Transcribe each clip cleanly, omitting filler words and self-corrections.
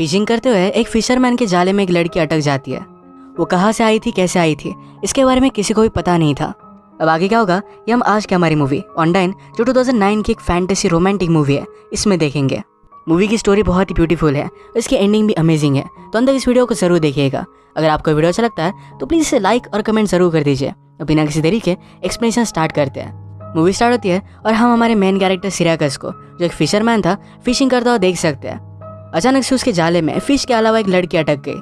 Fishing करते हुए एक फिशरमैन के जाले में एक लड़की अटक जाती है। वो कहाँ से आई थी, कैसे आई थी, इसके बारे में किसी को भी पता नहीं था। अब आगे क्या होगा ये हम आज की हमारी मूवी ऑनडाइन, जो 2009 की एक फैंटेसी रोमांटिक मूवी है, इसमें देखेंगे। मूवी की स्टोरी बहुत ही ब्यूटीफुल है, इसकी एंडिंग भी अमेजिंग है, तो अंदर इस वीडियो को जरूर देखिएगा। अगर आपको वीडियो अच्छा लगता है तो प्लीज़ इसे लाइक और कमेंट जरूर कर दीजिए। अब बिना किसी देरी के एक्सप्लेनेशन स्टार्ट करते हैं। मूवी स्टार्ट होती है और हम हमारे मेन कैरेक्टर सिराकस को, जो एक फिशरमैन था, फिशिंग करता हुआ देख सकते हैं। अचानक से उसके जाले में फिश के अलावा एक लड़की अटक गई।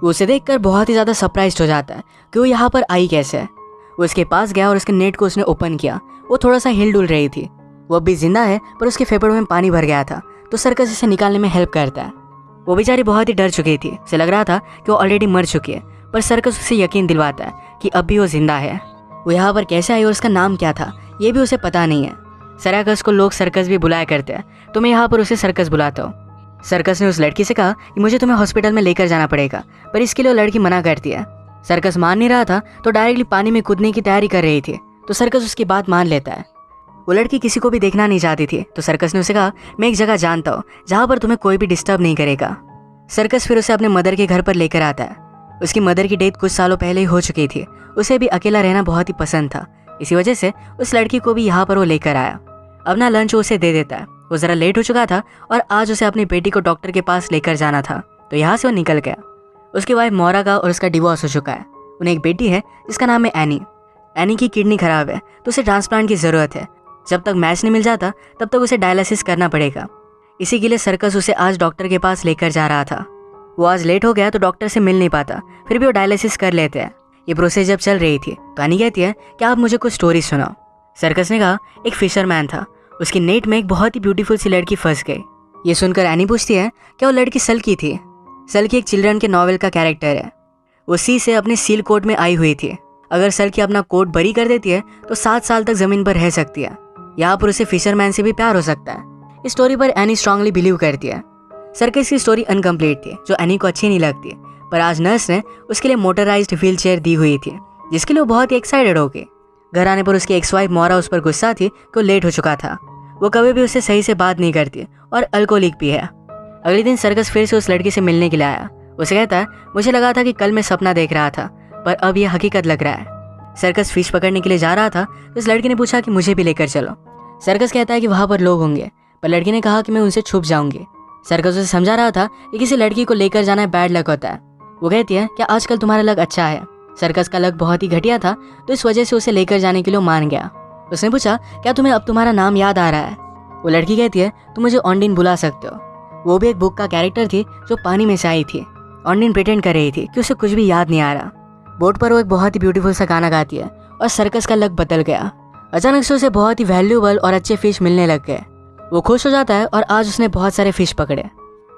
वो उसे देखकर बहुत ही ज़्यादा सरप्राइज हो जाता है कि वो यहाँ पर आई कैसे है। वो उसके पास गया और उसके नेट को उसने ओपन किया। वो थोड़ा सा हिल डुल रही थी। वो अब भी जिंदा है पर उसके फेफड़ों में पानी भर गया था, तो सर्कस इसे निकालने में हेल्प करता है। वो बेचारी बहुत ही डर चुकी थी, उसे लग रहा था कि वो ऑलरेडी मर चुकी है, पर सर्कस उसे यकीन दिलवाता है कि अब भी वो जिंदा है। वो यहाँ पर कैसे आई और उसका नाम क्या था ये भी उसे पता नहीं है। सिराकस को लोग सर्कस भी बुलाया करते हैं, तो मैं यहाँ पर उसे सर्कस बुलाता हूँ। सर्कस ने उस लड़की से कहा कि मुझे तुम्हें हॉस्पिटल में लेकर जाना पड़ेगा, पर इसके लिए वो लड़की मना करती है। सर्कस मान नहीं रहा था तो डायरेक्टली पानी में कूदने की तैयारी कर रही थी, तो सर्कस उसकी बात मान लेता है। वो लड़की किसी को भी देखना नहीं चाहती थी, तो सर्कस ने उसे कहा मैं एक जगह जानता हूँ जहाँ पर तुम्हें कोई भी डिस्टर्ब नहीं करेगा। सर्कस फिर उसे अपने मदर के घर पर लेकर आता है। उसकी मदर की डेथ कुछ सालों पहले ही हो चुकी थी। उसे भी अकेला रहना बहुत ही पसंद था, इसी वजह से उस लड़की को भी यहाँ पर वो लेकर आया। अपना लंच उसे दे देता है। वो ज़रा लेट हो चुका था और आज उसे अपनी बेटी को डॉक्टर के पास लेकर जाना था, तो यहाँ से वो निकल गया। उसकी वाइफ मोरा का और उसका डिवोर्स हो चुका है। उन्हें एक बेटी है जिसका नाम है एनी। एनी की किडनी खराब है, तो उसे ट्रांसप्लांट की ज़रूरत है। जब तक मैच नहीं मिल जाता तब तक उसे डायलिसिस करना पड़ेगा। इसी के लिए सर्कस उसे आज डॉक्टर के पास लेकर जा रहा था। वो आज लेट हो गया तो डॉक्टर से मिल नहीं पाता, फिर भी वो डायलिसिस कर लेते हैं। ये प्रोसेस जब चल रही थी तो एनी कहती है कि आप मुझे कुछ स्टोरी सुनाओ। सर्कस ने कहा एक फिशरमैन था, उसकी नेट में एक बहुत ही ब्यूटीफुल सी लड़की फंस गई। ये सुनकर एनी पूछती है क्या वो लड़की सल्की थी। सल्की एक चिल्ड्रन के नॉवेल का कैरेक्टर है। वो सी से अपने सील कोट में आई हुई थी। अगर सल्की अपना कोट बरी कर देती है तो 7 साल तक जमीन पर रह सकती है। यहाँ पर उसे फिशरमैन से भी प्यार हो सकता है। इस स्टोरी पर एनी स्ट्रांगली बिलीव करती है। सर्कस की स्टोरी अनकम्प्लीट थी, जो एनी को अच्छी नहीं लगती, पर आज नर्स ने उसके लिए मोटराइज्ड व्हील चेयर दी हुई थी, जिसके लिए वो बहुत ही एक्साइटेड हो गई। घर आने पर उसकी एक्स वाइफ मोरा उस पर गुस्सा थी कि वो लेट हो चुका था। वो कभी भी उससे सही से बात नहीं करती और अल्कोहलिक भी है। अगले दिन सर्कस फिर से उस लड़की से मिलने के लिए आया। उसे कहता है मुझे लगा था कि कल मैं सपना देख रहा था, पर अब यह हकीकत लग रहा है। सर्कस फिश पकड़ने के लिए जा रहा था तो इस लड़की ने पूछा कि मुझे भी लेकर चलो। सर्कस कहता है कि वहाँ पर लोग होंगे, पर लड़की ने कहा कि मैं उनसे छुप जाऊंगी। सर्कस उसे समझा रहा था कि किसी लड़की को लेकर जाना बैड लक होता है। वो कहती है कि आजकल तुम्हारा लक अच्छा है। सर्कस का लक बहुत ही घटिया था, तो इस वजह से उसे लेकर जाने के लिए मान गया। उसने पूछा क्या तुम्हें अब तुम्हारा नाम याद आ रहा है। वो लड़की कहती है तुम मुझे ऑन्डिन बुला सकते हो। वो भी एक बुक का कैरेक्टर थी जो पानी में से आई थी। ऑन्डिन प्रिटेंड कर रही थी कि उसे कुछ भी याद नहीं आ रहा। बोट पर वो एक बहुत ही ब्यूटीफुल सा गाना गाती है और सर्कस का लक बदल गया। अचानक से उसे बहुत ही वैल्यूएबल और अच्छे फिश मिलने लग गए। वो खुश हो जाता है और आज उसने बहुत सारे फिश पकड़े।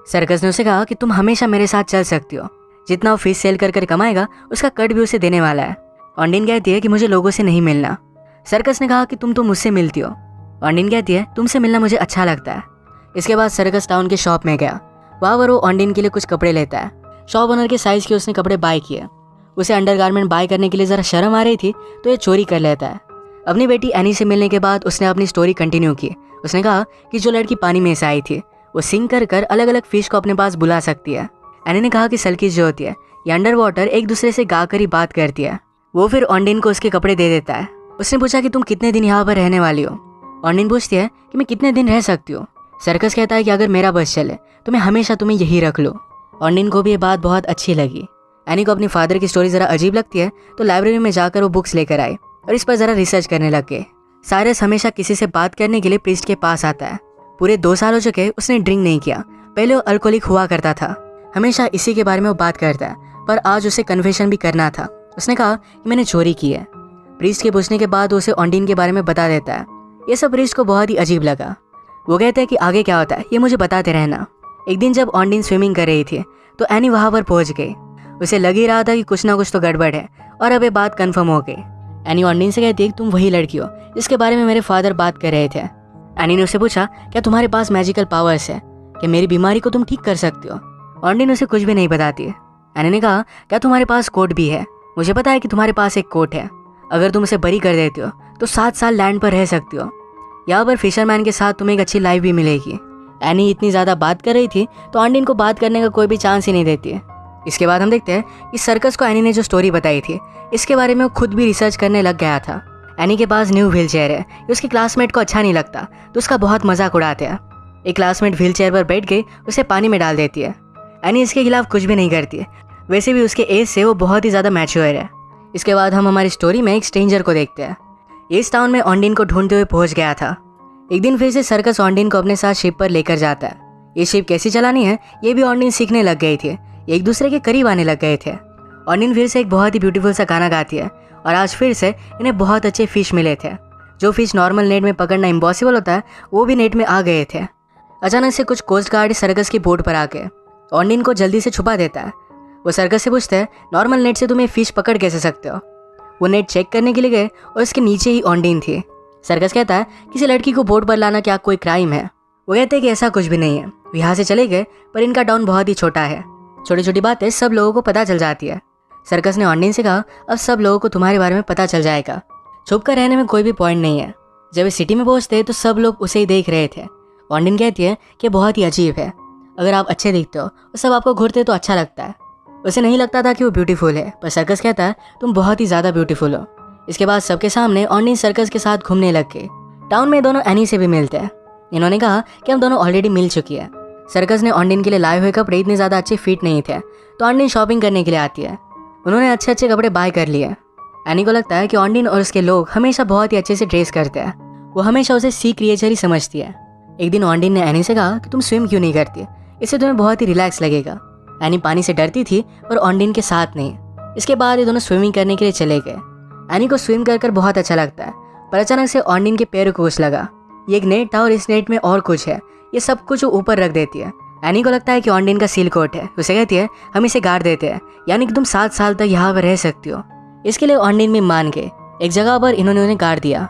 सर्कस ने उसे कहा कि तुम हमेशा मेरे साथ चल सकती हो। जितना वो फिश सेल कर कमाएगा उसका कट भी उसे देने वाला है। ऑन्डिन कहती है कि मुझे लोगों से नहीं मिलना। सर्कस ने कहा कि तुम तो मुझसे मिलती हो। ऑन्डिन कहती है तुमसे मिलना मुझे अच्छा लगता है। इसके बाद सर्कस टाउन के शॉप में गया। वहाँ पर वो ऑन्डिन के लिए कुछ कपड़े लेता है। शॉप ओनर के साइज़ के उसने कपड़े बाय किए। उसे अंडरगारमेंट बाय करने के लिए ज़रा शर्म आ रही थी, तो ये चोरी कर लेता है। अपनी बेटी एनी से मिलने के बाद उसने अपनी स्टोरी कंटिन्यू की। उसने कहा कि जो लड़की पानी में से आई थी वो सिंग कर अलग अलग फिश को अपने पास बुला सकती है। एनी ने कहा कि सल्कीज जो होती है ये अंडर वाटर एक दूसरे से गाकर ही बात करती है। वो फिर ऑन्डिन को उसके कपड़े दे देता है। उसने पूछा कि तुम कितने दिन यहाँ पर रहने वाली हो। ऑन्डिन पूछती है कि मैं कितने दिन रह सकती हूँ। सर्कस कहता है कि अगर मेरा बस चले तो मैं हमेशा तुम्हें यही रख लूँ। ऑन्डिन को भी ये बात बहुत अच्छी लगी। एनी को अपनी फादर की स्टोरी ज़रा अजीब लगती है, तो लाइब्रेरी में जाकर वो बुक्स लेकर आई और इस पर ज़रा रिसर्च करने लग गए। साइरस हमेशा किसी से बात करने के लिए प्रीस्ट के पास आता है। पूरे 2 साल हो चुके उसने ड्रिंक नहीं किया। पहले वो अल्कोहलिक हुआ करता था, हमेशा इसी के बारे में वो बात करता है, पर आज उसे कन्फेशन भी करना था। उसने कहा कि मैंने चोरी की है। प्रीस्ट के पूछने के बाद उसे ऑन्डिन के बारे में बता देता है। ये सब प्रीस्ट को बहुत ही अजीब लगा। वो कहता है कि आगे क्या होता है ये मुझे बताते रहना। एक दिन जब ऑन्डिन स्विमिंग कर रही थी तो एनी वहाँ पर पहुँच गई। उसे लग ही रहा था कि कुछ ना कुछ तो गड़बड़ है और अब ये बात कन्फर्म हो गई। एनी ऑन्डिन से कहती है कि तुम वही लड़की हो जिसके बारे में मेरे फादर बात कर रहे थे। एनी ने उससे पूछा क्या तुम्हारे पास मैजिकल पावर्स है, कि मेरी बीमारी को तुम ठीक कर सकती हो। ऑन्डिन उसे कुछ भी नहीं बताती। एनी ने कहा क्या तुम्हारे पास कोट भी है। मुझे पता है कि तुम्हारे पास एक कोट है। अगर तुम उसे बरी कर देती हो तो 7 साल लैंड पर रह सकती हो। यहाँ पर फिशरमैन के साथ तुम्हें एक अच्छी लाइफ भी मिलेगी। एनी इतनी ज़्यादा बात कर रही थी तो ऑन्डिन को बात करने का कोई भी चांस ही नहीं देती है। इसके बाद हम देखते हैं कि सर्कस को एनी ने जो स्टोरी बताई थी इसके बारे में वो खुद भी रिसर्च करने लग गया था। एनी के पास न्यू व्हील चेयर है, ये उसके क्लासमेट को अच्छा नहीं लगता तो उसका बहुत मजाक उड़ाते हैं। एक क्लासमेट व्हील चेयर पर बैठ के उसे पानी में डाल देती है। एनी इसके खिलाफ कुछ भी नहीं करती है, वैसे भी उसके एज से वो बहुत ही ज़्यादा मैच्योर है। इसके बाद हम हमारी स्टोरी में एक स्ट्रेंजर को देखते हैं। इस टाउन में ऑन्डिन को ढूंढते हुए पहुंच गया था। एक दिन फिर से सर्कस ऑन्डिन को अपने साथ शिप पर लेकर जाता है। ये शिप कैसी चलानी है ये भी ऑन्डिन सीखने लग गई थी, एक दूसरे के करीब आने लग गए थे। ऑन्डिन फिर से एक बहुत ही ब्यूटीफुल सा गाना गाती है और आज फिर से इन्हें बहुत अच्छे फिश मिले थे। जो फिश नॉर्मल नेट में पकड़ना इम्पॉसिबल होता है वो भी नेट में आ गए थे। अचानक से कुछ कोस्ट गार्ड सर्कस की बोट पर आके ऑन्डिन को जल्दी से छुपा देता है। वो सर्कस से पूछते हैं नॉर्मल नेट से तुम्हें फिश पकड़ कैसे सकते हो। वो नेट चेक करने के लिए गए और इसके नीचे ही ऑन्डिन थी। सर्कस कहता है किसी लड़की को बोट पर लाना क्या कोई क्राइम है। वो कहते हैं कि ऐसा कुछ भी नहीं है। वो यहाँ से चले गए पर इनका टाउन बहुत ही छोटा है, छोटी छोटी बातें सब लोगों को पता चल जाती है। सर्कस ने ऑन्डिन से कहा अब सब लोगों को तुम्हारे बारे में पता चल जाएगा, छुप कर रहने में कोई भी पॉइंट नहीं है। जब इस सिटी में पहुंचते तो सब लोग उसे ही देख रहे थे। ऑन्डिन कहती है कि बहुत ही अजीब है, अगर आप अच्छे दिखते हो और सब आपको घूरते तो अच्छा लगता है। उसे नहीं लगता था कि वो ब्यूटीफुल है, पर सर्कस कहता है तुम बहुत ही ज़्यादा ब्यूटीफुल हो। इसके बाद सबके सामने ऑन्डिन सर्कस के साथ घूमने लग गए। टाउन में दोनों एनी से भी मिलते हैं। इन्होंने कहा कि हम दोनों ऑलरेडी मिल चुकी है। सर्कस ने ऑन्डिन के लिए लाए हुए कपड़े इतने ज़्यादा अच्छे फिट नहीं थे तो ऑन्डिन शॉपिंग करने के लिए आती है। उन्होंने अच्छे अच्छे कपड़े बाय कर लिए। एनी को लगता है कि ऑन्डिन और उसके लोग हमेशा बहुत ही अच्छे से ड्रेस करते हैं। वो हमेशा उसे सी क्रिएचर ही समझती है। एक दिन ऑन्डिन ने एनी से कहा कि तुम स्विम क्यों नहीं करती, इससे तुम्हें बहुत ही रिलैक्स लगेगा। एनी पानी से डरती थी पर ऑन्डिन के साथ नहीं। इसके बाद ये दोनों स्विमिंग करने के लिए चले गए। एनी को स्विम कर बहुत अच्छा लगता है पर अचानक से ऑन्डिन के पैरों को कुछ लगा। ये एक नेट था और इस नेट में और कुछ है, ये सब कुछ ऊपर रख देती है। एनी को लगता है कि ऑन्डिन का सील कोट है। उसे कहती है हम इसे गाड़ देते हैं, यानी कि तुम 7 साल तक यहाँ पर रह सकती हो। इसके लिए ऑन्डिन भी मान गए। एक जगह पर इन्होंने उन्हें गाड़ दिया।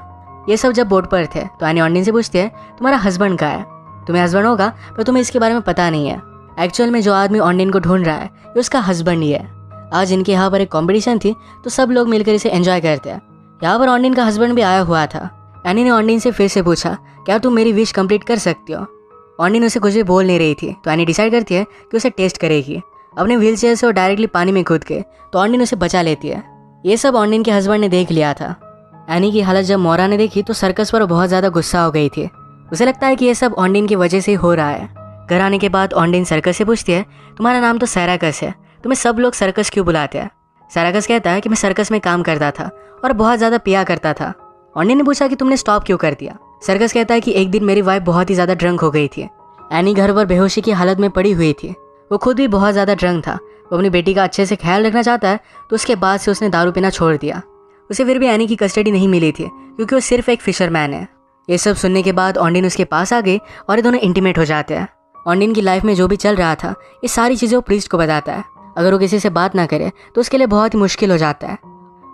ये सब जब बोट पर थे तो एनी ऑन्डिन से पूछती है तुम्हारा हस्बैंड कहाँ है। तुम्हें हस्बैंड होगा पर तुम्हें इसके बारे में पता नहीं है। एक्चुअल में जो आदमी ऑन्डिन को ढूंढ रहा है ये उसका हस्बैंड ही है। आज इनके यहाँ पर एक कॉम्पिटिशन थी तो सब लोग मिलकर इसे एंजॉय करते हैं। यहाँ पर ऑन्डिन का हस्बैंड भी आया हुआ था। एनी ने ऑन्डिन से फिर से पूछा क्या तुम मेरी विश कंप्लीट कर सकती हो। ऑन्डिन उसे कुछ भी बोल नहीं रही थी तो एनी डिसाइड करती है कि उसे टेस्ट करेगी। अपने व्हील चेयर से वो डायरेक्टली पानी में कूद के तो ऑन्डिन उसे बचा लेती है। ये सब ऑन्डिन के हस्बैंड ने देख लिया था। एनी की हालत जब मोरा ने देखी तो सर्कस पर बहुत ज़्यादा गुस्सा हो गई थी। उसे लगता है कि ये सब ऑन्डिन की वजह से ही हो रहा है। घर आने के बाद ऑन्डिन सर्कस से पूछती है तुम्हारा नाम तो सैराकस है, तुम्हें सब लोग सर्कस क्यों बुलाते हैं। सैराकस कहता है कि मैं सर्कस में काम करता था और बहुत ज़्यादा पिया करता था। ऑन्डिन ने पूछा कि तुमने स्टॉप क्यों कर दिया। सर्कस कहता है कि एक दिन मेरी वाइफ बहुत ही ज़्यादा ड्रंक हो गई थी। एनी घर पर बेहोशी की हालत में पड़ी हुई थी। वो खुद भी बहुत ज़्यादा ड्रंक था। वो अपनी बेटी का अच्छे से ख्याल रखना चाहता है तो उसके बाद से उसने दारू पीना छोड़ दिया। उसे फिर भी एनी की कस्टडी नहीं मिली थी क्योंकि वो सिर्फ एक फिशरमैन है। ये सब सुनने के बाद ऑन्डिन उसके पास आ गई और ये दोनों इंटीमेट हो जाते हैं। ऑन्डिन की लाइफ में जो भी चल रहा था ये सारी चीज़ें वो प्रीस्ट को बताता है। अगर वो किसी से बात ना करे तो उसके लिए बहुत ही मुश्किल हो जाता है।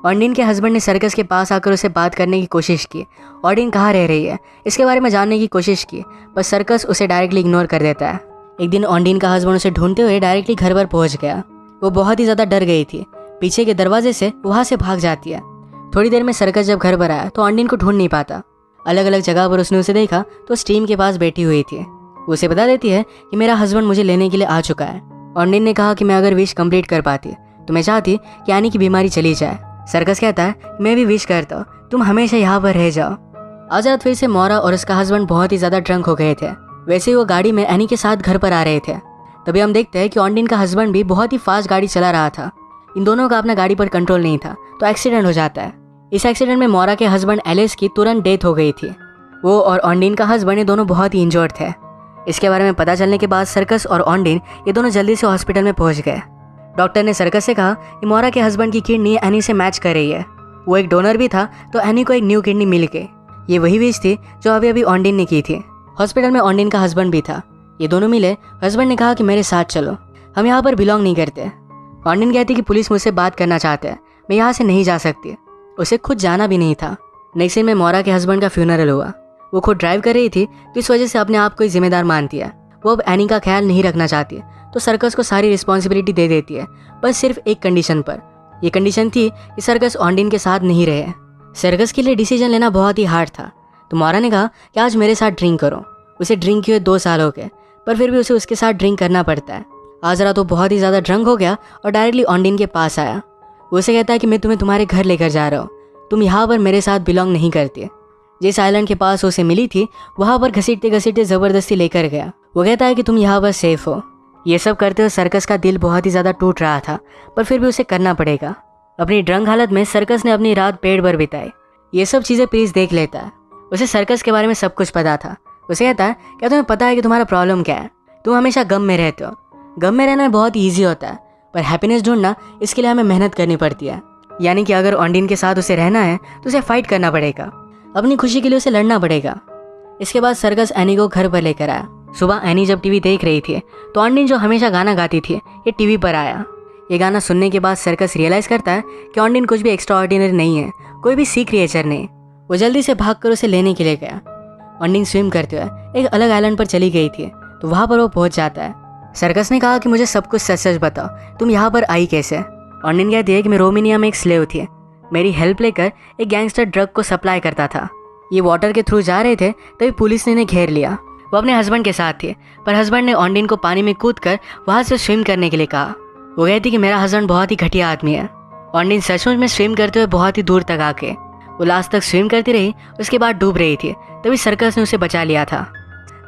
ऑन्डिन के हस्बैंड ने सर्कस के पास आकर उसे बात करने की कोशिश की। ऑन्डिन कहाँ रह रही है इसके बारे में जानने की कोशिश की पर सर्कस उसे डायरेक्टली इग्नोर कर देता है। एक दिन ऑन्डिन का हस्बैंड उसे ढूंढते हुए डायरेक्टली घर पर पहुंच गया। वो बहुत ही ज़्यादा डर गई थी। पीछे के दरवाजे से वहाँ से भाग जाती है। थोड़ी देर में सर्कस जब घर पर आया तो ऑन्डिन को ढूंढ नहीं पाता। अलग अलग जगह पर उसने उसे देखा तो स्टीम के पास बैठी हुई थी। वो उसे बता देती है कि मेरा हस्बैंड मुझे लेने के लिए आ चुका है। ऑन्डिन ने कहा कि मैं अगर विश कंप्लीट कर पाती तो मैं चाहती कि एनी की बीमारी चली जाए। सर्कस कहता है मैं भी विश करता हूँ तुम हमेशा यहाँ पर रह जाओ। आज रात फिर से मोरा और उसका हस्बैंड बहुत ही ज़्यादा ड्रंक हो गए थे। वैसे ही वो गाड़ी में एनी के साथ घर पर आ रहे थे। तभी हम देखते हैं कि ऑन्डिन का हस्बैंड भी बहुत ही फास्ट गाड़ी चला रहा था। इन दोनों का अपना गाड़ी पर कंट्रोल नहीं था तो एक्सीडेंट हो जाता है। इस एक्सीडेंट में मोरा के हस्बैंड एलिस की तुरंत डेथ हो गई थी। वो और ऑन्डिन का हस्बैंड ये दोनों बहुत ही इंजर्ड थे। इसके बारे में पता चलने के बाद सर्कस और ऑन्डिन ये दोनों जल्दी से हॉस्पिटल में पहुंच गए। डॉक्टर ने सर्कस से कहा कि मोरा के हस्बैंड की किडनी एनी से मैच कर रही है। वो एक डोनर भी था तो एनी को एक न्यू किडनी मिल गई। ये वही विश थी जो अभी अभी ऑन्डिन ने की थी। हॉस्पिटल में ऑन्डिन का हस्बैंड भी था। ये दोनों मिले। हस्बैंड ने कहा कि मेरे साथ चलो, हम यहाँ पर बिलोंग नहीं करते। ऑन्डिन कहती कि पुलिस मुझसे बात करना चाहते हैं, मैं यहाँ से नहीं जा सकती। उसे खुद जाना भी नहीं था। नेक्स्ट दिन में मोरा के हस्बैंड का फ्यूनरल हुआ। वो खुद ड्राइव कर रही थी तो इस वजह से अपने आप को ही जिम्मेदार मानती है। वो अब एनी का ख्याल नहीं रखना चाहती तो सर्कस को सारी रिस्पॉन्सिबिलिटी दे देती है, बस सिर्फ एक कंडीशन पर। यह कंडीशन थी कि सर्कस ऑन्डिन के साथ नहीं रहे। सर्कस के लिए डिसीजन लेना बहुत ही हार्ड था तो मोरा ने कहा कि आज मेरे साथ ड्रिंक करो। उसे ड्रिंक किए 2 साल हो गए, पर फिर भी उसे उसके साथ ड्रिंक करना पड़ता है। आज रात वो बहुत ही ज़्यादा ड्रंक हो गया और डायरेक्टली ऑन्डिन के पास आया। वो उसे कहता है कि मैं तुम्हें तुम्हारे घर लेकर जा रहा हूँ, तुम यहाँ पर मेरे साथ बिलोंग नहीं करती। जिस आइलैंड के पास उसे मिली थी वहाँ पर घसीटते घसीटते ज़बरदस्ती लेकर गया। वो कहता है कि तुम यहाँ पर सेफ हो। ये सब करते हुए सर्कस का दिल बहुत ही ज़्यादा टूट रहा था, पर फिर भी उसे करना पड़ेगा। अपनी ड्रंक हालत में सर्कस ने अपनी रात पेड़ पर बिताई। ये सब चीज़ें प्रीस देख लेता है। उसे सर्कस के बारे में सब कुछ पता था। उसे कहता है क्या तुम्हें पता है कि तुम्हारा प्रॉब्लम क्या है? तुम हमेशा गम में रहते हो। गम में रहना बहुत ईजी होता है, पर हैप्पीनेस ढूंढना इसके लिए हमें मेहनत करनी पड़ती है। यानी कि अगर ऑन्डिन के साथ उसे रहना है तो उसे फाइट करना पड़ेगा, अपनी खुशी के लिए उसे लड़ना पड़ेगा। इसके बाद सर्कस एनी को घर पर लेकर आया। सुबह एनी जब टीवी देख रही थी तो ऑन्डिन जो हमेशा गाना गाती थी ये टीवी पर आया। ये गाना सुनने के बाद सर्कस रियलाइज़ करता है कि ऑन्डिन कुछ भी एक्स्ट्रा ऑर्डिनरी नहीं है, कोई भी सी क्रिएचर नहीं। वो जल्दी से भागकर उसे लेने के लिए गया। ऑन्डिन स्विम करते हुए एक अलग आइलैंड पर चली गई थी, तो वहाँ पर वो पहुँच जाता है। सर्कस ने कहा कि मुझे सब कुछ सच सच बताओ, तुम यहाँ पर आई कैसे? ऑन्डिन कहती है कि मैं रोमानिया में एक स्लेव थी, मेरी हेल्प लेकर एक गैंगस्टर ड्रग को सप्लाई करता था। ये वाटर के थ्रू जा रहे थे तभी पुलिस ने इन्हें घेर लिया। वो अपने हस्बैंड के साथ थी, पर हस्बैंड ने ऑन्डिन को पानी में कूदकर वहाँ से स्विम करने के लिए कहा। वो कहती कि मेरा हस्बैंड बहुत ही घटिया आदमी है। ऑन्डिन सचमुच में स्विम करते हुए बहुत ही दूर तक आके वो लास्ट तक स्विम करती रही, उसके बाद डूब रही थी, तभी सर्कस ने उसे बचा लिया था।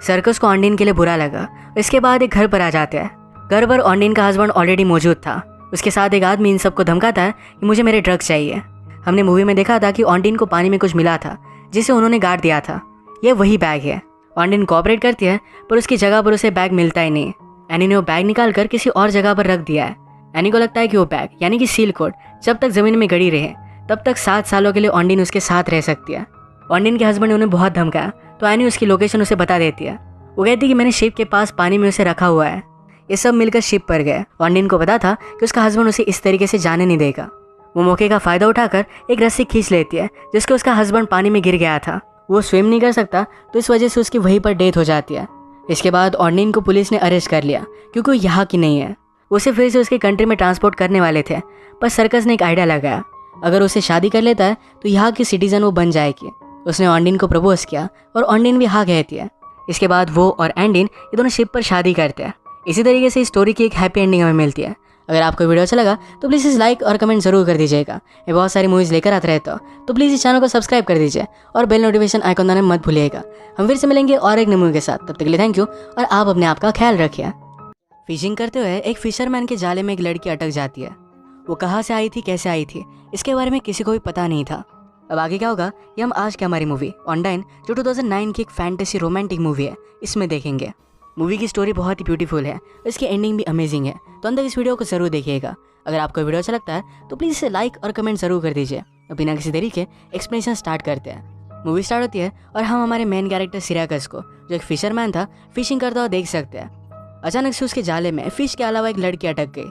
सर्कस को ऑन्डिन के लिए बुरा लगा। इसके बाद एक घर पर आ जाते हैं। घर पर ऑन्डिन का हस्बैंड ऑलरेडी मौजूद था। उसके साथ एक आदमी इन सबको धमकाता है कि मुझे मेरे ड्रग्स चाहिए। हमने मूवी में देखा था कि ऑन्डिन को पानी में कुछ मिला था जिसे उन्होंने गाड़ दिया था। ये वही बैग है। ऑन्डिन कोऑपरेट करती है, पर उसकी जगह पर उसे बैग मिलता ही नहीं। एनी ने वो बैग निकाल कर किसी और जगह पर रख दिया है। एनी को लगता है कि वो बैग यानी कि सील कोड जब तक ज़मीन में गड़ी रहे तब तक 7 सालों के लिए ऑन्डिन उसके साथ रह सकती है। ऑन्डिन के हस्बैंड ने उन्हें बहुत धमकाया, तो एनी उसकी लोकेशन उसे बता देती है। वो कहती है कि मैंने शिप के पास पानी में उसे रखा हुआ है। ये सब मिलकर शिप पर गए। ऑन्डिन को पता था कि उसका हस्बैंड उसे इस तरीके से जाने नहीं देगा। वो मौके का फ़ायदा उठाकर एक रस्सी खींच लेती है जिसके उसका हस्बैंड पानी में गिर गया था। वो स्विम नहीं कर सकता, तो इस वजह से उसकी वहीं पर डेथ हो जाती है। इसके बाद ऑन्डिन को पुलिस ने अरेस्ट कर लिया क्योंकि वो यहाँ की नहीं है। उसे फिर से उसके कंट्री में ट्रांसपोर्ट करने वाले थे, पर सर्कस ने एक आइडिया लगाया। अगर उसे शादी कर लेता है तो यहाँ की सिटीजन वो बन जाएगी। उसने ऑन्डिन को प्रपोज किया और ऑन्डिन भी हाँ कहती है। इसके बाद वो और एंडिन ये दोनों शिप पर शादी करते हैं। इसी तरीके से इस स्टोरी की एक हैप्पी एंडिंग हमें मिलती है। अगर आपको वीडियो अच्छा लगा तो प्लीज़ इस लाइक और कमेंट जरूर कर दीजिएगा। मैं बहुत सारी मूवीज़ लेकर आते रहता हूँ, तो प्लीज़ इस चैनल को सब्सक्राइब कर दीजिए और बेल नोटिफिकेशन आइकन दबाना मत भूलिएगा। हम फिर से मिलेंगे और एक नई मूवी के साथ। तब तक के लिए थैंक यू और आप अपने आप का ख्याल रखिए। फिशिंग करते हुए एक फिशरमैन के जाले में एक लड़की अटक जाती है। वो कहाँ से आई थी, कैसे आई थी, इसके बारे में किसी को भी पता नहीं था। अब आगे क्या होगा ये हम आज की हमारी मूवी ऑनडाइन जो 2009 की एक फैंटेसी रोमांटिक मूवी है इसमें देखेंगे। मूवी की स्टोरी बहुत ही ब्यूटीफुल है, इसकी एंडिंग भी अमेजिंग है, तो अंदर इस वीडियो को जरूर देखिएगा। अगर आपको वीडियो अच्छा लगता है तो प्लीज़ इसे लाइक और कमेंट जरूर कर दीजिए। अब बिना किसी देरी के एक्सप्लेनेशन स्टार्ट करते हैं। मूवी स्टार्ट होती है और हम हमारे मेन कैरेक्टर सिराकस को, जो एक फिशरमैन था, फिशिंग करता हुआ देख सकते हैं। अचानक से उसके जाले में फिश के अलावा एक लड़की अटक गई।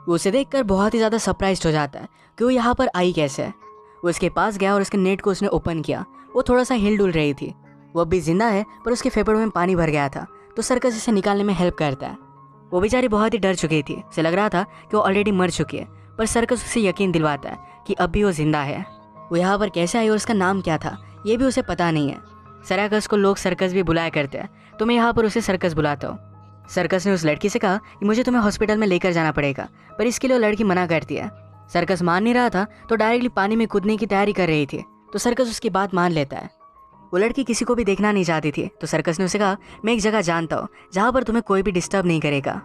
वो उसे देखकर बहुत ही ज़्यादा सरप्राइज हो जाता है कि वो यहाँ पर आई कैसे है। वो उसके पास गया और उसके नेट को उसने ओपन किया। वो थोड़ा सा हिल डुल रही थी। वो अब भी जिंदा है, पर उसके फेफड़ों में पानी भर गया था, तो सर्कस इसे निकालने में हेल्प करता है। वो बेचारी बहुत ही डर चुकी थी। उसे लग रहा था कि वो ऑलरेडी मर चुकी है, पर सर्कस उसे यकीन दिलवाता है कि अब भी वो जिंदा है। वो यहाँ पर कैसे आई और उसका नाम क्या था ये भी उसे पता नहीं है। सर्कस को लोग सर्कस भी बुलाया करते हैं, तो मैं यहाँ पर उसे सर्कस बुलाता हूँ। सर्कस ने उस लड़की से कहा कि मुझे तुम्हें हॉस्पिटल में लेकर जाना पड़ेगा, पर इसके लिए वो लड़की मना करती है। सर्कस मान नहीं रहा था, तो डायरेक्टली पानी में कूदने की तैयारी कर रही थी, तो सर्कस उसकी बात मान लेता है। वो लड़की किसी को भी देखना नहीं चाहती थी, तो सर्कस ने उसे कहा मैं एक जगह जानता हूँ जहाँ पर तुम्हें कोई भी डिस्टर्ब नहीं करेगा।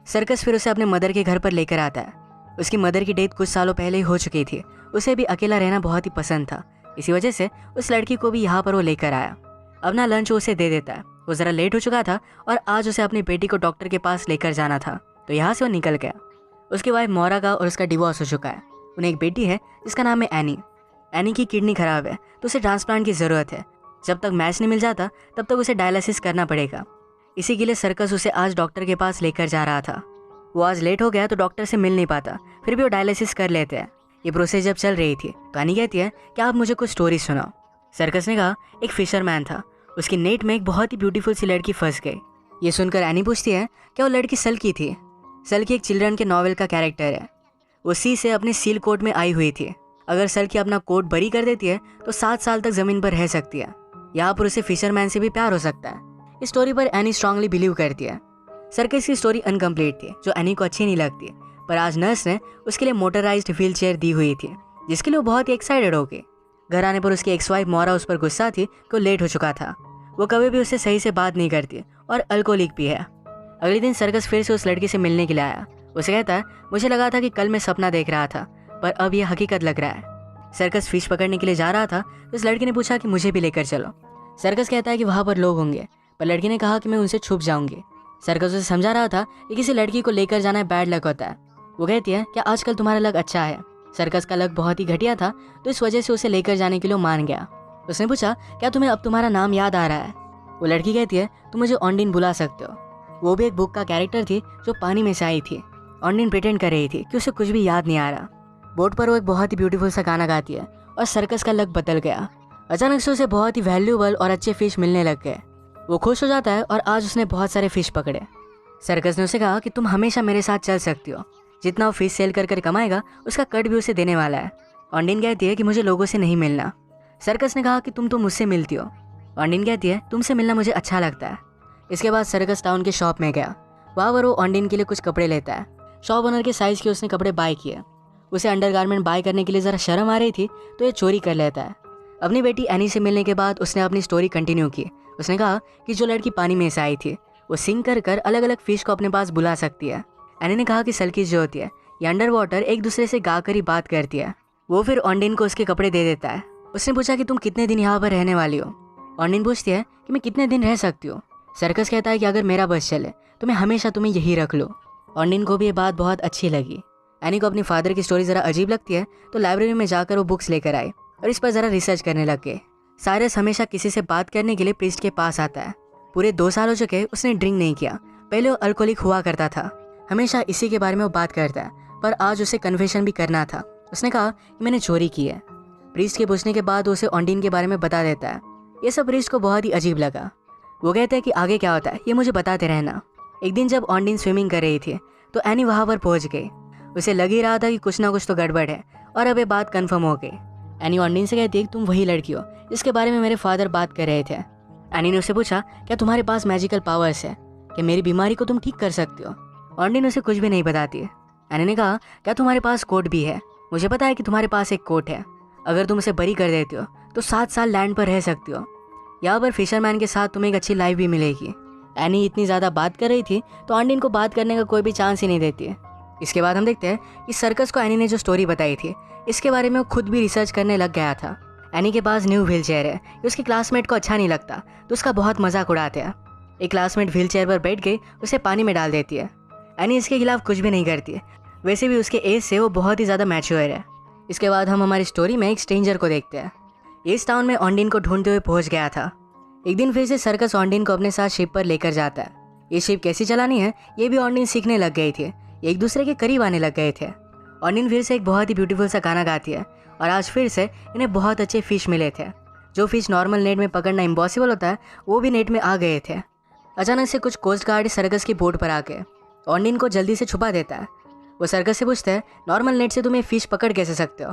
सर्कस फिर उसे अपने मदर के घर पर लेकर आता है। उसकी मदर की डेथ कुछ सालों पहले ही हो चुकी थी। उसे भी अकेला रहना बहुत ही पसंद था, इसी वजह से उस लड़की को भी यहाँ पर वो लेकर आया। अपना लंच उसे दे देता है। वो ज़रा लेट हो चुका था और आज उसे अपनी बेटी को डॉक्टर के पास लेकर जाना था, तो यहाँ से वो निकल गया। उसकी वाइफ मोरा का और उसका डिवोर्स हो चुका है। उन्हें एक बेटी है जिसका नाम है एनी। एनी की किडनी खराब है, तो उसे ट्रांसप्लांट की ज़रूरत है। जब तक मैच नहीं मिल जाता तब तक उसे डायलिसिस करना पड़ेगा। इसी के लिए सर्कस उसे आज डॉक्टर के पास लेकर जा रहा था। वो आज लेट हो गया तो डॉक्टर से मिल नहीं पाता, फिर भी वो डायलिसिस कर लेते हैं। ये प्रोसेस जब चल रही थी तो एनी कहती है कि आप मुझे कुछ स्टोरी सुनाओ। सर्कस ने कहा एक फिशरमैन था, उसकी नेट में एक बहुत ही ब्यूटीफुल सी लड़की फंस गई। ये सुनकर एनी पूछती है क्या वो लड़की सल्की थी। सल्की एक चिल्ड्रन के नॉवेल का कैरेक्टर है। वो सी से अपने सील कोट में आई हुई थी। अगर सल्की अपना कोट बरी कर देती है तो 7 साल तक ज़मीन पर रह सकती है। यहाँ पर उसे फिशरमैन से भी प्यार हो सकता है। इस स्टोरी पर एनी स्ट्रांगली बिलीव करती है। सर्कस की स्टोरी अनकम्प्लीट थी जो एनी को अच्छी नहीं लगती, पर आज नर्स ने उसके लिए मोटराइज्ड व्हील चेयर दी हुई थी, जिसके लिए वो बहुत ही एक्साइटेड हो गई। घर आने पर उसकी एक्स वाइफ मोरा उस पर गुस्सा थी कि वो लेट हो चुका था। वो कभी भी उससे सही से बात नहीं करती और अल्कोहलिक भी है। अगले दिन सर्कस फिर से उस लड़की से मिलने के लिए आया। उसे कहता है, मुझे लगा था कि कल मैं सपना देख रहा था, पर अब यह हकीकत लग रहा है। सर्कस फिश पकड़ने के लिए जा रहा था तो इस लड़की ने पूछा कि मुझे भी लेकर चलो। सर्कस कहता है कि वहाँ पर लोग होंगे, पर लड़की ने कहा कि मैं उनसे छुप जाऊंगी। सर्कस उसे समझा रहा था कि किसी लड़की को लेकर जाना बैड लक होता है। वो कहती है कि आजकल तुम्हारा लक अच्छा है। सर्कस का लक बहुत ही घटिया था, तो इस वजह से उसे लेकर जाने के लिए मान गया। उसने पूछा, क्या तुम्हें अब तुम्हारा नाम याद आ रहा है? वो लड़की कहती है, तुम मुझे ऑन्डिन बुला सकते हो। वो भी एक बुक का कैरेक्टर थी जो पानी में से आई थी। ऑन्डिन प्रिटेंड कर रही थी कि उसे कुछ भी याद नहीं आ रहा। बोट पर वो एक बहुत ही ब्यूटीफुल सा गाना गाती है और सर्कस का लक बदल गया। अचानक से उसे बहुत ही वैल्यूएबल और अच्छे फिश मिलने लग गए। वो खुश हो जाता है और आज उसने बहुत सारे फिश पकड़े। सर्कस ने उसे कहा कि तुम हमेशा मेरे साथ चल सकती हो। जितना वो फिश सेल कर कमाएगा उसका कट भी उसे देने वाला है। ऑन्डिन कहती है कि मुझे लोगों से नहीं मिलना। सर्कस ने कहा कि तुम तो मुझसे मिलती हो। ऑन्डिन कहती है, तुमसे मिलना मुझे अच्छा लगता है। इसके बाद सर्कस टाउन के शॉप में गया। वहाँ पर वो ऑन्डिन के लिए कुछ कपड़े लेता है। शॉप ओनर के साइज़ के उसने कपड़े बाय किए। उसे अंडरगारमेंट बाय करने के लिए ज़रा शर्म आ रही थी, तो ये चोरी कर लेता है। अपनी बेटी एनी से मिलने के बाद उसने अपनी स्टोरी कंटिन्यू की। उसने कहा कि जो लड़की पानी में से आई थी वो सिंग कर अलग अलग फिश को अपने पास बुला सकती है। एनी ने कहा कि सल्कीज जो होती है ये अंडर वाटर एक दूसरे से गाकर ही बात करती है। वो फिर ऑन्डिन को उसके कपड़े दे देता है। उसने पूछा कि तुम कितने दिन यहाँ पर रहने वाली हो? ऑन्डिन पूछती है कि मैं कितने दिन रह सकती हूँ। सर्कस कहता है कि अगर मेरा बस चले तो मैं हमेशा तुम्हें यही रख लूँ। ऑन्डिन को भी ये बात बहुत अच्छी लगी। एनी को अपनी फादर की स्टोरी ज़रा अजीब लगती है, तो लाइब्रेरी में जाकर वो बुक्स लेकर आई और इस पर ज़रा रिसर्च करने लग गए। साइरस हमेशा किसी से बात करने के लिए प्रीस्ट के पास आता है। पूरे 2 साल हो चुके उसने ड्रिंक नहीं किया। पहले वो अल्कोहलिक हुआ करता था, हमेशा इसी के बारे में वो बात करता है, पर आज उसे कन्फेशन भी करना था। उसने कहा कि मैंने चोरी की है। प्रीस्ट के पूछने के बाद उसे ऑन्डिन के बारे में बता देता है। ये सब प्रीस्ट को बहुत ही अजीब लगा। वो कहता है कि आगे क्या होता है ये मुझे बताते रहना। एक दिन जब ऑन्डिन स्विमिंग कर रही थी तो एनी वहाँ पर पहुँच गई। उसे लग ही रहा था कि कुछ ना कुछ तो गड़बड़ है और अब ये बात कन्फर्म हो गई। एनी ऑन्डिन से कहती है कि तुम वही लड़की हो जिसके बारे में मेरे फादर बात कर रहे थे। एनी ने उससे पूछा, क्या तुम्हारे पास मैजिकल पावर्स है कि मेरी बीमारी को तुम ठीक कर सकती हो? ऑन्डिन उसे कुछ भी नहीं बताती। एनी ने कहा, क्या तुम्हारे पास कोट भी है? मुझे पता है कि तुम्हारे पास एक कोट है। अगर तुम उसे बरी कर देती हो तो 7 साल लैंड पर रह सकती हो। यहाँ पर फिशरमैन के साथ तुम्हें एक अच्छी लाइफ भी मिलेगी। एनी इतनी ज़्यादा बात कर रही थी तो ऑन्डिन को बात करने का कोई भी चांस ही नहीं देती। इसके बाद हम देखते हैं कि सर्कस को एनी ने जो स्टोरी बताई थी इसके बारे में वो खुद भी रिसर्च करने लग गया था। एनी के पास न्यू व्हील चेयर है, ये उसके क्लासमेट को अच्छा नहीं लगता तो उसका बहुत मजाक उड़ाते हैं। एक क्लासमेट व्हील चेयर पर बैठ के उसे पानी में डाल देती है। एनी इसके खिलाफ कुछ भी नहीं करती है। वैसे भी उसके एज से वो बहुत ही ज़्यादा मैच्योर है। इसके बाद हम हमारी स्टोरी में एक स्ट्रेंजर को देखते हैं। इस टाउन में ऑन्डिन को ढूंढते हुए पहुंच गया था। एक दिन फिर से सर्कस ऑन्डिन को अपने साथ शिप पर लेकर जाता है। ये शिप कैसी चलानी है ये भी ऑन्डिन सीखने लग गई थी। एक दूसरे के करीब आने लग गए थे। ऑन्डिन फिर से एक बहुत ही ब्यूटीफुल सा गाना गाती है और आज फिर से इन्हें बहुत अच्छे फिश मिले थे। जो फिश नॉर्मल नेट में पकड़ना इम्पॉसिबल होता है वो भी नेट में आ गए थे। अचानक से कुछ कोस्ट गार्ड सर्कस की बोट पर आके ऑन्डिन को जल्दी से छुपा देता है। वो सर्कस से पूछते हैं, नॉर्मल नेट से तुम्हें फिश पकड़ कैसे सकते हो?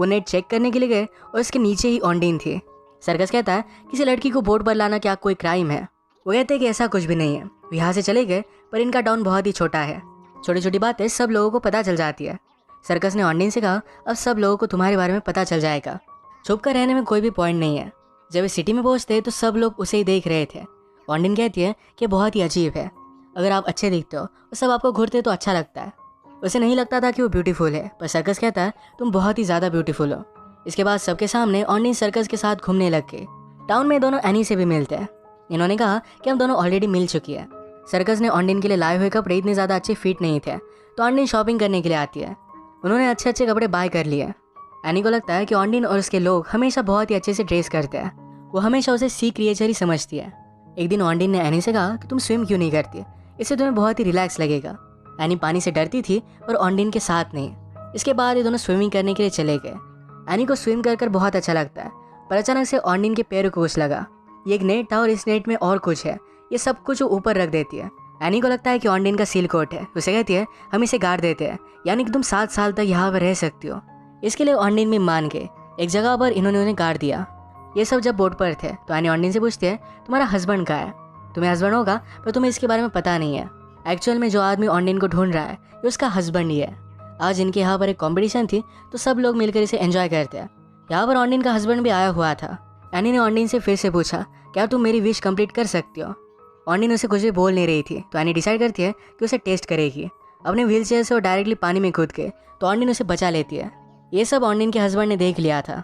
वो नेट चेक करने के लिए गए और इसके नीचे ही ऑन्डिन थी। सर्कस कहता है, किसी लड़की को बोट पर लाना क्या कोई क्राइम है? वो कहते हैं कि ऐसा कुछ भी नहीं है। वो यहाँ से चले गए, पर इनका टाउन बहुत ही छोटा है। छोटी छोटी बातें सब लोगों को पता चल जाती है। सर्कस ने ऑन्डिन से कहा, अब सब लोगों को तुम्हारे बारे में पता चल जाएगा। छुप कर रहने में कोई भी पॉइंट नहीं है। जब वे सिटी में पहुँचते तो सब लोग उसे ही देख रहे थे। ऑन्डिन कहती है कि बहुत ही अजीब है, अगर आप अच्छे दिखते हो और सब आपको घूरते तो अच्छा लगता है। उसे नहीं लगता था कि वो ब्यूटीफुल है, पर सर्कस कहता है तुम बहुत ही ज़्यादा ब्यूटीफुल हो। इसके बाद सबके सामने ऑन्डिन सर्कस के साथ घूमने लग गए। टाउन में दोनों एनी से भी मिलते हैं। इन्होंने कहा कि हम दोनों ऑलरेडी मिल चुकी है। सर्कस ने ऑन्डिन के लिए लाए हुए कपड़े इतने ज़्यादा अच्छे फिट नहीं थे, तो ऑन्डिन शॉपिंग करने के लिए आती है। उन्होंने अच्छे अच्छे कपड़े बाय कर लिए। एनी को लगता है कि ऑन्डिन और उसके लोग हमेशा बहुत ही अच्छे से ड्रेस करते हैं। वो हमेशा उसे सी क्रिएचर ही समझती है। एक दिन ऑन्डिन ने एनी से कहा कि तुम स्विम क्यों नहीं करती, इससे तुम्हें बहुत ही रिलैक्स लगेगा। एनी पानी से डरती थी पर ऑन्डिन के साथ नहीं। इसके बाद ये दोनों स्विमिंग करने के लिए चले गए। एनी को स्विम कर बहुत अच्छा लगता है, पर अचानक से ऑन्डिन के पैरों को कुछ लगा। ये एक नेट था और इस नेट में और कुछ है। ये सब कुछ ऊपर रख देती है। एनी को लगता है कि ऑन्डिन का सील कोट है। उसे कहती है हम इसे गाड़ देते हैं, यानी कि तुम 7 साल तक यहाँ पर रह सकती हो। इसके लिए ऑन्डिन भी मान गए। एक जगह पर इन्होंने उन्हें गाड़ दिया। ये सब जब बोट पर थे तो एनी ऑन्डिन से पूछती है तुम्हारा हस्बैंड कहाँ है? तुम्हें हस्बैंड होगा पर तुम्हें इसके बारे में पता नहीं है। एक्चुअल में जो आदमी ऑन्डिन को ढूंढ रहा है ये उसका हस्बैंड ही है। आज इनके यहाँ पर एक कॉम्पिटिशन थी तो सब लोग मिलकर इसे एंजॉय करते हैं। यहाँ पर ऑन्डिन का हस्बैंड भी आया हुआ था। एनी ने ऑन्डिन से फिर से पूछा, क्या तुम मेरी विश कंप्लीट कर सकती हो? ऑन्डिन उसे कुछ भी बोल नहीं रही थी तो एनी डिसाइड करती है कि उसे टेस्ट करेगी। अपने व्हील चेयर से वो डायरेक्टली पानी में कूद के तो ऑन्डिन उसे बचा लेती है। ये सब ऑन्डिन के हस्बैंड ने देख लिया था।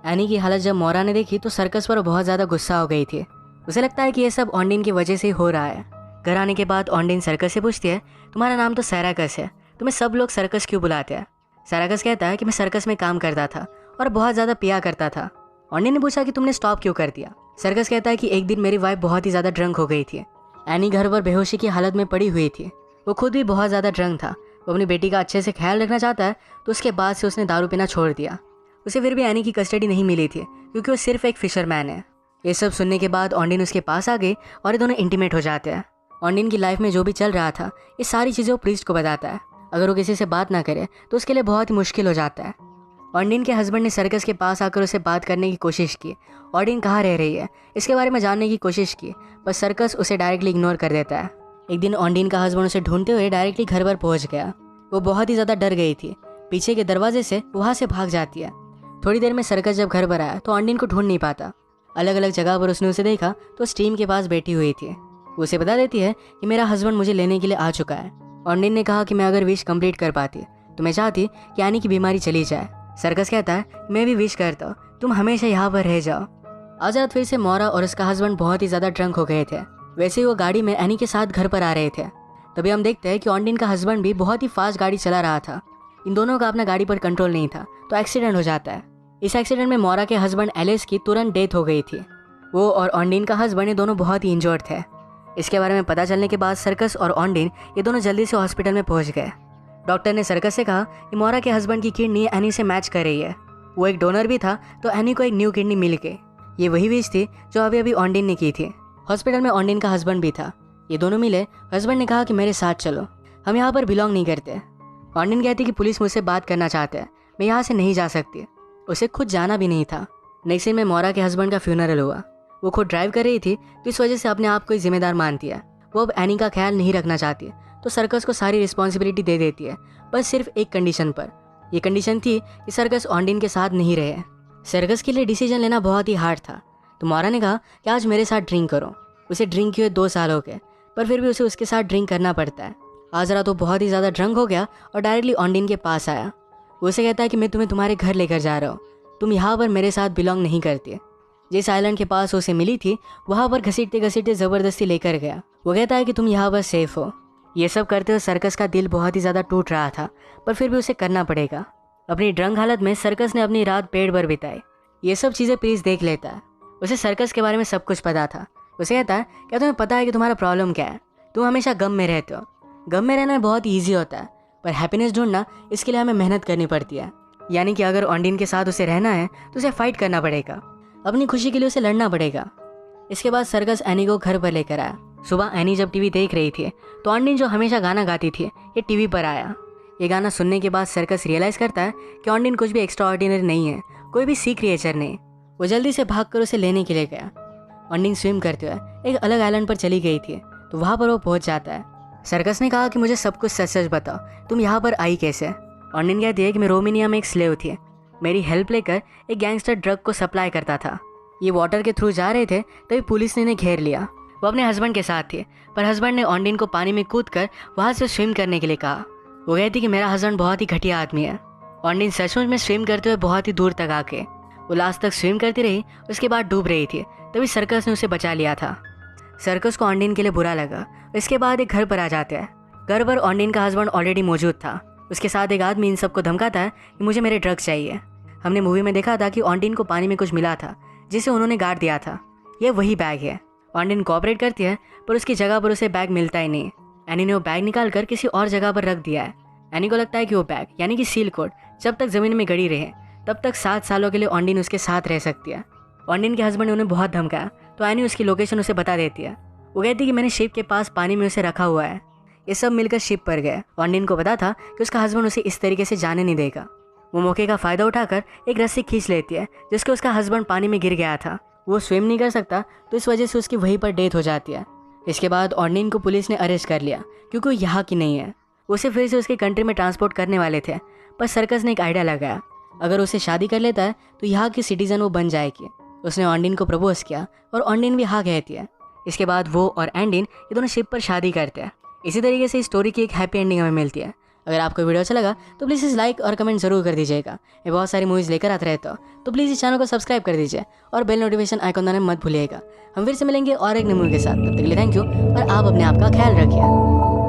एनी की हालत जब मोरा ने देखी तो सर्कस पर बहुत ज़्यादा गुस्सा हो गई थी। उसे लगता है कि ये सब ऑन्डिन की वजह से ही हो रहा है। घर आने के बाद ऑन्डिन सर्कस से पूछती है, तुम्हारा नाम तो सैराकस है, तुम्हें सब लोग सर्कस क्यों बुलाते हैं? सैराकस कहता है कि मैं सर्कस में काम करता था और बहुत ज़्यादा पिया करता था। ऑन्डिन ने पूछा कि तुमने स्टॉप क्यों कर दिया? सर्कस कहता है कि एक दिन मेरी वाइफ बहुत ही ज़्यादा ड्रंक हो गई थी। एनी घर पर बेहोशी की हालत में पड़ी हुई थी। वो खुद भी बहुत ज़्यादा ड्रंक था। वो अपनी बेटी का अच्छे से ख्याल रखना चाहता है तो उसके बाद से उसने दारू पीना छोड़ दिया। उसे फिर भी एनी की कस्टडी नहीं मिली थी क्योंकि वो सिर्फ एक फिशरमैन है। ये सब सुनने के बाद ऑन्डिन उसके पास आ गई और ये दोनों इंटीमेट हो जाते हैं। ऑन्डिन की लाइफ में जो भी चल रहा था ये सारी चीज़ें वो प्रीस्ट को बताता है। अगर वो किसी से बात ना करे तो उसके लिए बहुत ही मुश्किल हो जाता है। ऑन्डिन के हस्बैंड ने सर्कस के पास आकर उसे बात करने की कोशिश की। ऑन्डिन कहाँ रह रही है इसके बारे में जानने की कोशिश की पर सर्कस उसे डायरेक्टली इग्नोर कर देता है। एक दिन ऑन्डिन का हस्बैंड उसे ढूंढते हुए डायरेक्टली घर पर पहुंच गया। वो बहुत ही ज़्यादा डर गई थी। पीछे के दरवाजे से वहाँ से भाग जाती है। थोड़ी देर में सर्कस जब घर पर आया तो ऑन्डिन को ढूंढ नहीं पाता। अलग अलग जगह पर उसने उसे देखा तो स्टीम के पास बैठी हुई थी। वो उसे बता देती है कि मेरा हस्बैंड मुझे लेने के लिए आ चुका है। ऑन्डिन ने कहा कि मैं अगर विश कंप्लीट कर पाती तो मैं चाहती कि एनी की बीमारी चली जाए। सर्कस कहता है मैं भी विश करता हूँ तुम हमेशा यहाँ पर रह जाओ। आज रात फिर से मोरा और उसका हस्बैंड बहुत ही ज़्यादा ड्रंक हो गए थे। वैसे ही वो गाड़ी में एनी के साथ घर पर आ रहे थे। तभी हम देखते हैं कि ऑन्डिन का हस्बैंड भी बहुत ही फास्ट गाड़ी चला रहा था। इन दोनों का अपना गाड़ी पर कंट्रोल नहीं था तो एक्सीडेंट हो जाता है। इस एक्सीडेंट में मोरा के हस्बैंड एलिस की तुरंत डेथ हो गई थी। वो और ऑन्डिन का हस्बैंड ये दोनों बहुत ही इंजर्ड थे। इसके बारे में पता चलने के बाद सर्कस और ऑन्डिन ये दोनों जल्दी से हॉस्पिटल में पहुंच गए। डॉक्टर ने सर्कस से कहा कि मोरा के हस्बैंड की किडनी एनी से मैच कर रही है। वो एक डोनर भी था तो एनी को एक न्यू किडनी मिल गई। ये वही विश थी जो अभी अभी ऑन्डिन ने की थी। हॉस्पिटल में ऑन्डिन का हस्बैंड भी था। ये दोनों मिले। हस्बैंड ने कहा कि मेरे साथ चलो, हम यहाँ पर बिलोंग नहीं करते। ऑन्डिन कहती कि पुलिस मुझसे बात करना चाहते हैं, मैं यहाँ से नहीं जा सकती। उसे खुद जाना भी नहीं था। नेक्स्ट डे में मोरा के हस्बैंड का फ्यूनरल हुआ। वो खुद ड्राइव कर रही थी तो इस वजह से अपने आप को ही जिम्मेदार मानती है। वो अब एनी का ख्याल नहीं रखना चाहती तो सर्कस को सारी रिस्पॉन्सिबिलिटी दे देती है, बस सिर्फ एक कंडीशन पर। यह कंडीशन थी कि सर्कस ऑन्डिन के साथ नहीं रहे। सर्कस के लिए डिसीजन लेना बहुत ही हार्ड था तो मोरा ने कहा कि आज मेरे साथ ड्रिंक करो। उसे ड्रिंक किए 2 साल हो गए पर फिर भी उसे उसके साथ ड्रिंक करना पड़ता है। आज रात वो बहुत ही ज़्यादा ड्रंक हो गया और डायरेक्टली ऑन्डिन के पास आया। वो उसे कहता है कि मैं तुम्हें तुम्हारे घर लेकर जा रहा हूँ, तुम यहाँ पर मेरे साथ बिलोंग नहीं करती। जिस आइलैंड के पास उसे मिली थी वहाँ पर घसीटते घसीटते ज़बरदस्ती लेकर गया। वो कहता है कि तुम यहाँ पर सेफ हो। ये सब करते हुए सर्कस का दिल बहुत ही ज़्यादा टूट रहा था पर फिर भी उसे करना पड़ेगा। अपनी ड्रंक हालत में सर्कस ने अपनी रात पेड़ पर बिताई। ये सब चीज़ें प्रीस्ट देख लेता है। उसे सर्कस के बारे में सब कुछ पता था। उसे कहता है क्या तुम्हें पता है कि तुम्हारा प्रॉब्लम क्या है? तुम हमेशा गम में रहते हो। गम में रहना बहुत ईजी होता है पर हैप्पीनेस ढूंढना इसके लिए हमें मेहनत करनी पड़ती है। यानी कि अगर ऑन्डिन के साथ उसे रहना है तो उसे फाइट करना पड़ेगा, अपनी खुशी के लिए उसे लड़ना पड़ेगा। इसके बाद सर्कस एनी को घर पर लेकर आया। सुबह एनी जब टीवी देख रही थी तो ऑन्डिन जो हमेशा गाना गाती थी ये टीवी पर आया। ये गाना सुनने के बाद सर्कस रियलाइज़ करता है कि ऑन्डिन कुछ भी एक्स्ट्रा ऑर्डिनरी नहीं है, कोई भी सी क्रिएचर नहीं। वो जल्दी से भागकर उसे लेने के लिए गया। ऑन्डिन स्विम करते हुए एक अलग आइलैंड पर चली गई थी तो वहाँ पर वो पहुँच जाता है। सर्कस ने कहा कि मुझे सब कुछ सच सच बताओ, तुम यहाँ पर आई कैसे? ऑन्डिन कहती है कि मैं रोमानिया में एक स्लेव थी। मेरी हेल्प लेकर एक गैंगस्टर ड्रग को सप्लाई करता था। ये वाटर के थ्रू जा रहे थे तभी पुलिस ने इन्हें घेर लिया। वो अपने हस्बैंड के साथ थे पर हस्बैंड ने ऑन्डिन को पानी में कूदकर वहाँ से स्विम करने के लिए कहा। वो कहती कि मेरा हस्बैंड बहुत ही घटिया आदमी है। ऑन्डिन सचमुच में स्विम करते हुए बहुत ही दूर तक आके वो लास्ट तक स्विम करती रही। उसके बाद डूब रही थी तभी सर्कस ने उसे बचा लिया था। सर्कस को ऑन्डिन के लिए बुरा लगा। इसके बाद एक घर पर आ जाते हैं। घर पर ऑन्डिन का हस्बैंड ऑलरेडी मौजूद था। उसके साथ एक आदमी इन सबको धमकाता है कि मुझे मेरे ड्रग्स चाहिए। हमने मूवी में देखा था कि ऑन्डिन को पानी में कुछ मिला था जिसे उन्होंने गाड़ दिया था। ये वही बैग है। ऑन्डिन कोऑपरेट करती है पर उसकी जगह पर उसे बैग मिलता ही नहीं। एनी ने वो बैग निकाल कर किसी और जगह पर रख दिया है। एनी को लगता है कि वो बैग यानी कि सील कोड जब तक ज़मीन में गड़ी रहे तब तक 7 सालों के लिए ऑन्डिन उसके साथ रह सकती है। ऑन्डिन के हस्बैंड ने उन्हें बहुत धमकाया तो एनी उसकी लोकेशन उसे बता देती है। वो कहती है कि मैंने शिप के पास पानी में उसे रखा हुआ है। ये सब मिलकर शिप पर गए। ऑन्डिन को पता था कि उसका हस्बैंड उसे इस तरीके से जाने नहीं देगा। वो मौके का फ़ायदा उठाकर एक रस्सी खींच लेती है जिसके उसका हस्बैंड पानी में गिर गया था। वो स्विम नहीं कर सकता तो इस वजह से उसकी वहीं पर डेथ हो जाती है। इसके बाद ऑन्डिन को पुलिस ने अरेस्ट कर लिया क्योंकि वो यहाँ की नहीं है। उसे फिर से उसके कंट्री में ट्रांसपोर्ट करने वाले थे, पर सर्कस ने एक आइडिया लगाया, अगर उसे शादी कर लेता है तो यहाँ की सिटीजन वो बन जाएगी। उसने ऑन्डिन को प्रपोज किया और ऑन्डिन भी हाँ कहती है। इसके बाद वो और एंडिन ये दोनों शिप पर शादी करते हैं। इसी तरीके से स्टोरी की एक हैप्पी एंडिंग हमें मिलती है। अगर आपको वीडियो अच्छा लगा तो प्लीज़ इस लाइक और कमेंट जरूर कर दीजिएगा। मैं बहुत सारी मूवीज़ लेकर आते रहता हूँ, तो प्लीज़ इस चैनल को सब्सक्राइब कर दीजिए और बेल नोटिफिकेशन आइकन दबाना मत भूलिएगा। हम फिर से मिलेंगे और एक नई मूवी के साथ। तब तक के लिए थैंक यू और आप अपने आप का ख्याल रखिए।